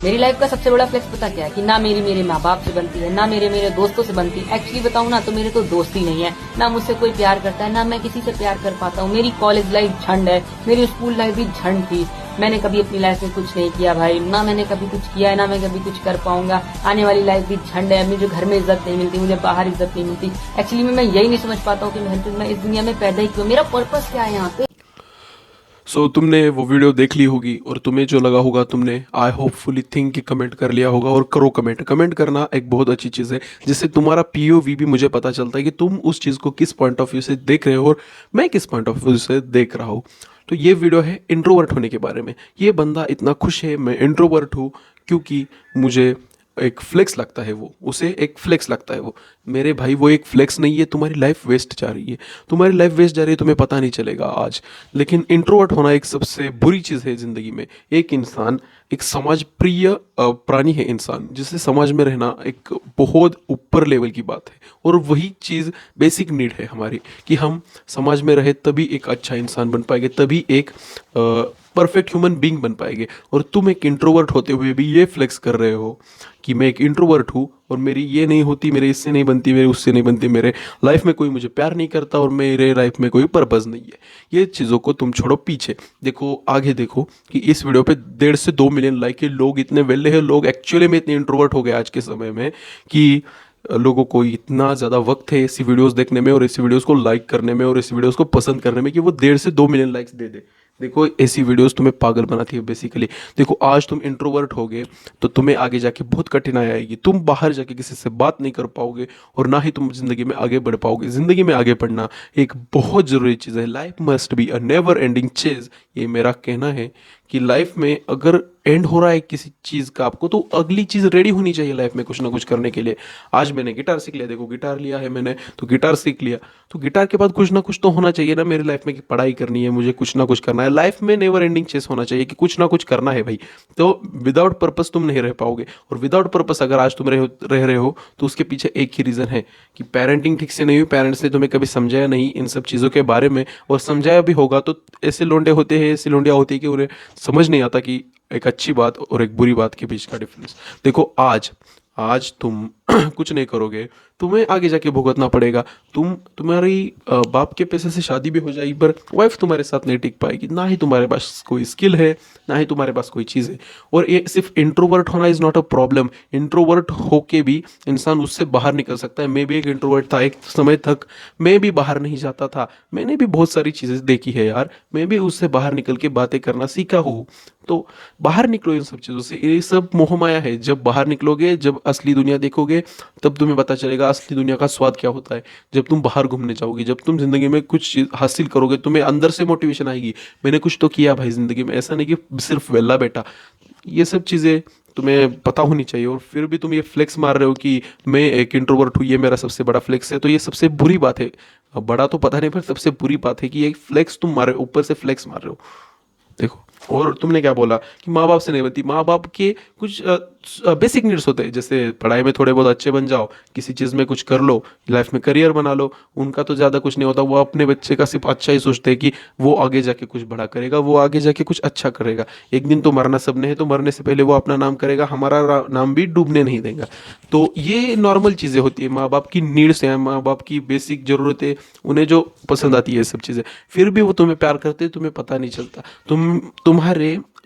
मेरी लाइफ का सबसे बड़ा फ्लेक्स पता क्या है कि ना मेरी मेरे माँ बाप से बनती है, ना मेरे दोस्तों से बनती है। एक्चुअली बताऊँ ना तो मेरे तो दोस्त ही नहीं है, ना मुझसे कोई प्यार करता है, ना मैं किसी से प्यार कर पाता हूँ। मेरी कॉलेज लाइफ झंड है, मेरी स्कूल लाइफ भी झंड थी। मैंने कभी अपनी लाइफ में कुछ नहीं किया भाई, ना मैंने कभी कुछ किया है, ना मैं कभी कुछ कर पाऊंगा। आने वाली लाइफ भी झंड है, मुझे घर में इज्जत नहीं मिलती, मुझे बाहर इज्जत नहीं मिलती। एक्चुअली मैं यही नहीं समझ पाता हूँ कि मैं इस दुनिया में पैदा ही क्यों, मेरा पर्पस क्या है यहाँ पे। तुमने वो वीडियो देख ली होगी और तुम्हें जो लगा होगा, तुमने आई होपफुली थिंक कि कमेंट कर लिया होगा। और करो कमेंट। कमेंट करना एक बहुत अच्छी चीज़ है, जिससे तुम्हारा पीओवी भी मुझे पता चलता है कि तुम उस चीज़ को किस पॉइंट ऑफ व्यू से देख रहे हो और मैं किस पॉइंट ऑफ व्यू से देख रहा हूँ। तो ये वीडियो है इंट्रोवर्ट होने के बारे में। ये बंदा इतना खुश है मैं इंट्रोवर्ट हूँ क्योंकि मुझे एक फ्लेक्स लगता है, वो उसे एक फ्लेक्स लगता है। वो मेरे भाई वो एक फ्लेक्स नहीं है, तुम्हारी लाइफ वेस्ट जा रही है। तुम्हारी लाइफ वेस्ट जा रही है, तुम्हें पता नहीं चलेगा आज। लेकिन इंट्रोवर्ट होना एक सबसे बुरी चीज़ है ज़िंदगी में। एक इंसान एक समाज प्रिय प्राणी है, इंसान जिससे समाज में रहना एक बहुत ऊपर लेवल की बात है। और वही चीज़ बेसिक नीड है हमारी कि हम समाज में रहे तभी एक अच्छा इंसान बन पाएंगे, तभी एक परफेक्ट ह्यूमन बीइंग बन पाएंगे। और तुम एक इंट्रोवर्ट होते हुए भी ये फ्लेक्स कर रहे हो कि मैं एक इंट्रोवर्ट हूँ और मेरी ये नहीं होती, मेरे इससे नहीं बनती, मेरे उससे नहीं बनती, मेरे लाइफ में कोई मुझे प्यार नहीं करता और मेरे लाइफ में कोई पर्पज़ नहीं है। ये चीज़ों को तुम छोड़ो पीछे, देखो आगे। देखो कि इस वीडियो पे 1.5 से 2 मिलियन लाइक है। लोग इतने वेले हैं, लोग एक्चुअली में इतने इंट्रोवर्ट हो गए आज के समय में कि लोगों को इतना ज़्यादा वक्त है ऐसी वीडियोस देखने में और ऐसी वीडियोस को लाइक करने में और ऐसी वीडियोस को पसंद करने में कि वो 1.5 से 2 मिलियन लाइक्स दे दे। देखो ऐसी वीडियोस तुम्हें पागल बनाती है बेसिकली। देखो आज तुम इंट्रोवर्ट होगे तो तुम्हें आगे जाके बहुत कठिनाई आएगी। तुम बाहर जाके किसी से बात नहीं कर पाओगे और ना ही तुम जिंदगी में आगे बढ़ पाओगे। जिंदगी में आगे बढ़ना एक बहुत ज़रूरी चीज़ है। Life must be a never ending chase, ये मेरा कहना है कि लाइफ में अगर एंड हो रहा है किसी चीज़ का आपको, तो अगली चीज़ रेडी होनी चाहिए लाइफ में कुछ ना कुछ करने के लिए। आज मैंने गिटार सीख लिया, देखो गिटार लिया है मैंने तो गिटार सीख लिया, तो गिटार के बाद कुछ ना कुछ तो होना चाहिए ना मेरी लाइफ में कि पढ़ाई करनी है, मुझे कुछ ना कुछ करना है। लाइफ में नेवर एंडिंग चेस होना चाहिए कि कुछ ना कुछ करना है भाई। तो विदाउट पर्पस तुम नहीं रह पाओगे। और विदाउट पर्पस अगर आज तुम रह रहे हो तो उसके पीछे एक ही रीज़न है कि पेरेंटिंग ठीक से नहीं हुई, पेरेंट्स ने तुम्हें कभी समझाया नहीं इन सब चीज़ों के बारे में। और समझाया भी होगा तो ऐसे लोंडे होते हैं, ऐसी लोंडियाँ होती है कि उन्हें समझ नहीं आता कि एक अच्छी बात और एक बुरी बात के बीच का डिफरेंस। देखो आज आज तुम कुछ नहीं करोगे, तुम्हें आगे जाके भुगतना पड़ेगा। तुम्हारी बाप के पैसे से शादी भी हो जाएगी पर वाइफ तुम्हारे साथ नहीं टिक पाएगी, ना ही तुम्हारे पास कोई स्किल है, ना ही तुम्हारे पास कोई चीज़ है। और ये सिर्फ इंट्रोवर्ट होना is not a problem. Introvert होके भी इंसान उससे बाहर निकल सकता है। मैं भी एक इंट्रोवर्ट था एक समय तक, मैं भी बाहर नहीं जाता था। मैंने भी बहुत सारी चीज़ें देखी है यार, मैं भी उससे बाहर निकल के बातें करना सीखा हूँ। तो बाहर निकलो इन सब चीज़ों से, ये सब मोहमाया है। जब बाहर निकलोगे, जब असली दुनिया देखोगे, तब तुम्हें पता चलेगा असली दुनिया का स्वाद क्या होता है। जब तुम बाहर घूमने जाओगे, जब तुम जिंदगी में कुछ चीज हासिल करोगे, तुम्हें अंदर से मोटिवेशन आएगी, मैंने कुछ तो किया भाई जिंदगी में, ऐसा नहीं कि सिर्फ वेला बैठा। ये सब चीज़ें तुम्हें पता होनी चाहिए। और फिर भी तुम ये फ्लेक्स मार रहे हो कि मैं एक इंट्रोवर्ट हूँ, ये मेरा सबसे बड़ा फ्लेक्स है, तो ये सबसे बुरी बात है। अब बड़ा तो पता नहीं पर सबसे बुरी बात है कि ये फ्लेक्स तुम मार रहे हो, ऊपर से फ्लेक्स मार रहे हो। देखो, और तुमने क्या बोला कि माँ बाप से नहीं बनती। माँ बाप के कुछ बेसिक नीड्स होते हैं, जैसे पढ़ाई में थोड़े बहुत अच्छे बन जाओ, किसी चीज़ में कुछ कर लो, लाइफ में करियर बना लो। उनका तो ज़्यादा कुछ नहीं होता, वो अपने बच्चे का सिर्फ अच्छा ही सोचते हैं कि वो आगे जाके कुछ बड़ा करेगा, वो आगे जाके कुछ अच्छा करेगा। एक दिन तो मरना सबने है, तो मरने से पहले वो अपना नाम करेगा, हमारा नाम भी डूबने नहीं देगा। तो ये नॉर्मल चीज़ें होती है, माँ बाप की नीड्स हैं, माँ बाप की बेसिक ज़रूरतें, उन्हें जो पसंद आती है ये सब चीज़ें। फिर भी वो तुम्हें प्यार करते हैं, तुम्हें पता नहीं चलता।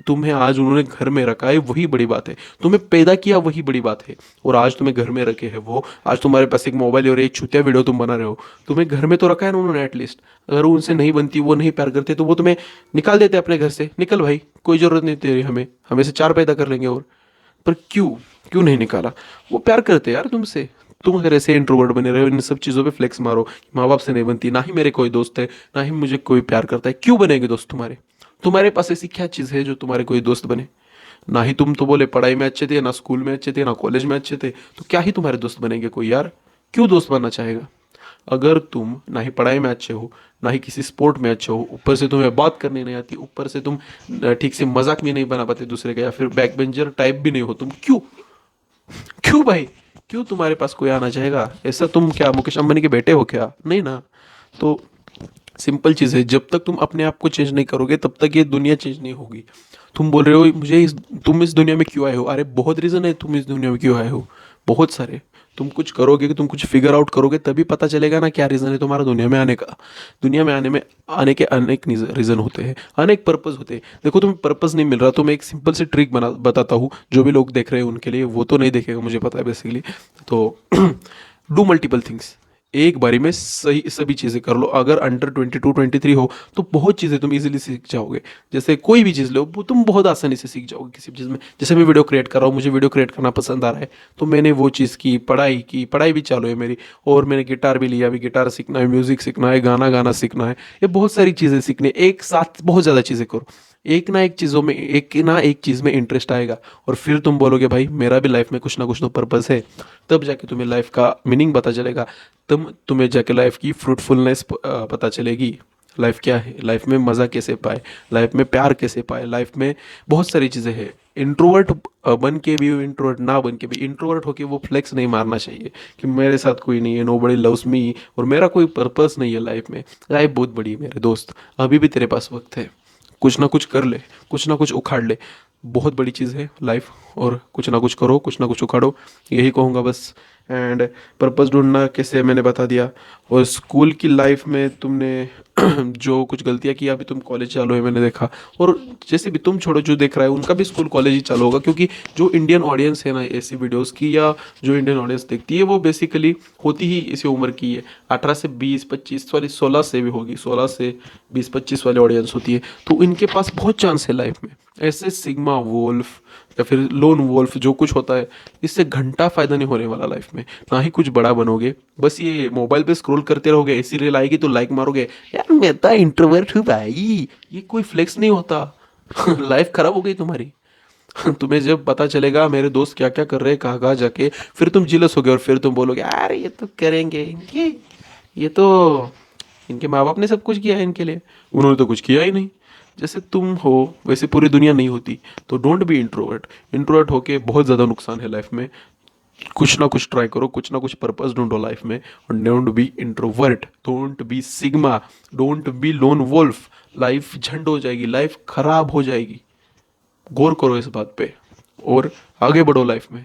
तुम्हें आज उन्होंने घर में रखा है, वही बड़ी बात है। तुम्हें पैदा किया, वही बड़ी बात है। और आज तुम्हें घर में रखे हैं वो, आज तुम्हारे पास एक मोबाइल और एक छुट्टिया वीडियो तुम बना रहे हो। तुम्हें घर में तो रखा है ना उन्होंने एटलीस्ट। अगर उनसे नहीं बनती, वो नहीं प्यार करते, तो वो तुम्हें निकाल देते अपने घर से। निकल भाई, कोई ज़रूरत नहीं तेरी, हमें से चार पैदा कर लेंगे और। पर क्यों क्यों नहीं निकाला? वो प्यार करते यार तुमसे। तुम अगर ऐसे इंट्रोवर्ट बने रहे हो, इन सब चीज़ों पे फ्लेक्स मारो, माँ बाप से नहीं बनती, ना ही मेरे कोई दोस्त है, ना ही मुझे कोई प्यार करता है, क्यों बनेंगे दोस्त तुम्हारे? तुम्हारे पास ऐसी क्या चीज़ है जो तुम्हारे कोई दोस्त बने? ना ही तुम तो बोले पढ़ाई में अच्छे थे, ना स्कूल में अच्छे थे, ना कॉलेज में अच्छे थे, तो क्या ही तुम्हारे दोस्त बनेंगे कोई यार? क्यों दोस्त बनना चाहेगा? अगर तुम ना ही पढ़ाई में अच्छे हो, ना ही किसी स्पोर्ट में अच्छे हो, ऊपर से तुम्हें बात करनी नहीं आती, ऊपर से तुम ठीक से मजाक भी नहीं बना पाते दूसरे का, या फिर बैक बेंचर टाइप भी नहीं हो तुम, क्यों? क्यों भाई? क्यों तुम्हारे पास कोई आना चाहेगा? ऐसा तुम क्या मुकेश अंबानी के बेटे हो क्या? नहीं ना। तो सिंपल चीज़ है, जब तक तुम अपने आप को चेंज नहीं करोगे तब तक ये दुनिया चेंज नहीं होगी। तुम बोल रहे हो तुम इस दुनिया में क्यों आए हो, अरे बहुत रीज़न है तुम इस दुनिया में क्यों आए हो, बहुत सारे। तुम कुछ करोगे, कि तुम कुछ फिगर आउट करोगे तभी पता चलेगा ना क्या रीज़न है तुम्हारा दुनिया में आने का। दुनिया में आने के अनेक रीज़न होते हैं, अनेक पर्पज़ होते हैं। देखो तुम्हें पर्पज़ नहीं मिल रहा तो मैं एक सिंपल सी ट्रिक बताता हूँ, जो भी लोग देख रहे हैं उनके लिए, वो तो नहीं देखेगा मुझे पता है बेसिकली। तो डू मल्टीपल थिंग्स, एक बारी में सही सभी चीज़ें कर लो। अगर अंडर 22-23 हो तो बहुत चीज़ें तुम इजीली सीख जाओगे। जैसे कोई भी चीज़ लो, वो तुम बहुत आसानी से सीख जाओगे किसी भी चीज़ में। जैसे मैं वीडियो क्रिएट कर रहा हूँ, मुझे वीडियो क्रिएट करना पसंद आ रहा है, तो मैंने वो चीज़ की, पढ़ाई भी चालू है मेरी, और मैंने गिटार भी लिया, अभी गिटार सीखना है, म्यूज़िक सीखना है, गाना गाना सीखना है। ये बहुत सारी चीज़ें सीखने, एक साथ बहुत ज़्यादा चीज़ें करो। एक ना एक चीज़ में इंटरेस्ट आएगा, और फिर तुम बोलोगे भाई मेरा भी लाइफ में कुछ ना कुछ तो पर्पस है। तब जाके तुम्हें लाइफ का मीनिंग पता चलेगा, तब तुम्हें जाके लाइफ की फ्रूटफुलनेस पता चलेगी। लाइफ क्या है, लाइफ में मज़ा कैसे पाए, लाइफ में प्यार कैसे पाए, लाइफ में बहुत सारी चीज़ें हैं। इंट्रोवर्ट बन के भी, इंट्रोवर्ट ना बन के भी, इंट्रोवर्ट होके वो फ्लेक्स नहीं मारना चाहिए कि मेरे साथ कोई नहीं है, नोबडी लव्स मी, और मेरा कोई पर्पस नहीं है लाइफ में। लाइफ बहुत बड़ी है मेरे दोस्त, अभी भी तेरे पास वक्त है, कुछ ना कुछ कर ले, कुछ ना कुछ उखाड़ ले। बहुत बड़ी चीज़ है लाइफ, और कुछ ना कुछ करो, कुछ ना कुछ उखाड़ो, यही कहूँगा बस। एंड पर्पस ढूंढना कैसे मैंने बता दिया। और स्कूल की लाइफ में तुमने जो कुछ गलतियाँ की, अभी तुम कॉलेज चालू है मैंने देखा, और जैसे भी तुम छोड़ो, जो देख रहा है उनका भी स्कूल कॉलेज ही चालू होगा, क्योंकि जो इंडियन ऑडियंस है ना ऐसी वीडियोस की, या जो इंडियन ऑडियंस देखती है, वो बेसिकली होती ही इसी उम्र की है, 18 से 20, 25 वाली, 16 से भी होगी, 16 से 20, 25 वाली ऑडियंस होती है। तो इनके पास बहुत चांस है लाइफ में। ऐसे सिग्मा वोल्फ या फिर लोन वोल्फ जो कुछ होता है, इससे घंटा फायदा नहीं होने वाला लाइफ में, ना ही कुछ बड़ा बनोगे। बस ये मोबाइल पे स्क्रॉल करते रहोगे, ऐसी रील आएगी तो लाइक मारोगे, यार मैं तो इंट्रोवर्ट हूँ भाई, ये कोई फ्लेक्स नहीं होता। लाइफ खराब हो गई तुम्हारी। तुम्हें जब पता चलेगा मेरे दोस्त क्या क्या कर रहे हैं, कहाँ कहाँ जाके, फिर तुम जिलस होगे, और फिर तुम बोलोगे अरे ये तो करेंगे इनके, ये तो इनके माँ बाप ने सब कुछ किया है इनके लिए, उन्होंने तो कुछ किया ही नहीं। जैसे तुम हो वैसे पूरी दुनिया नहीं होती। तो डोंट बी इंट्रोवर्ट। इंट्रोवर्ट होके बहुत ज़्यादा नुकसान है लाइफ में। कुछ ना कुछ ट्राई करो, कुछ ना कुछ पर्पस ढूंढो लाइफ में, और don't be introvert, don't be sigma, don't be lone wolf. Life झंड हो जाएगी, लाइफ खराब हो जाएगी। गौर करो इस बात पे और आगे बढ़ो लाइफ में।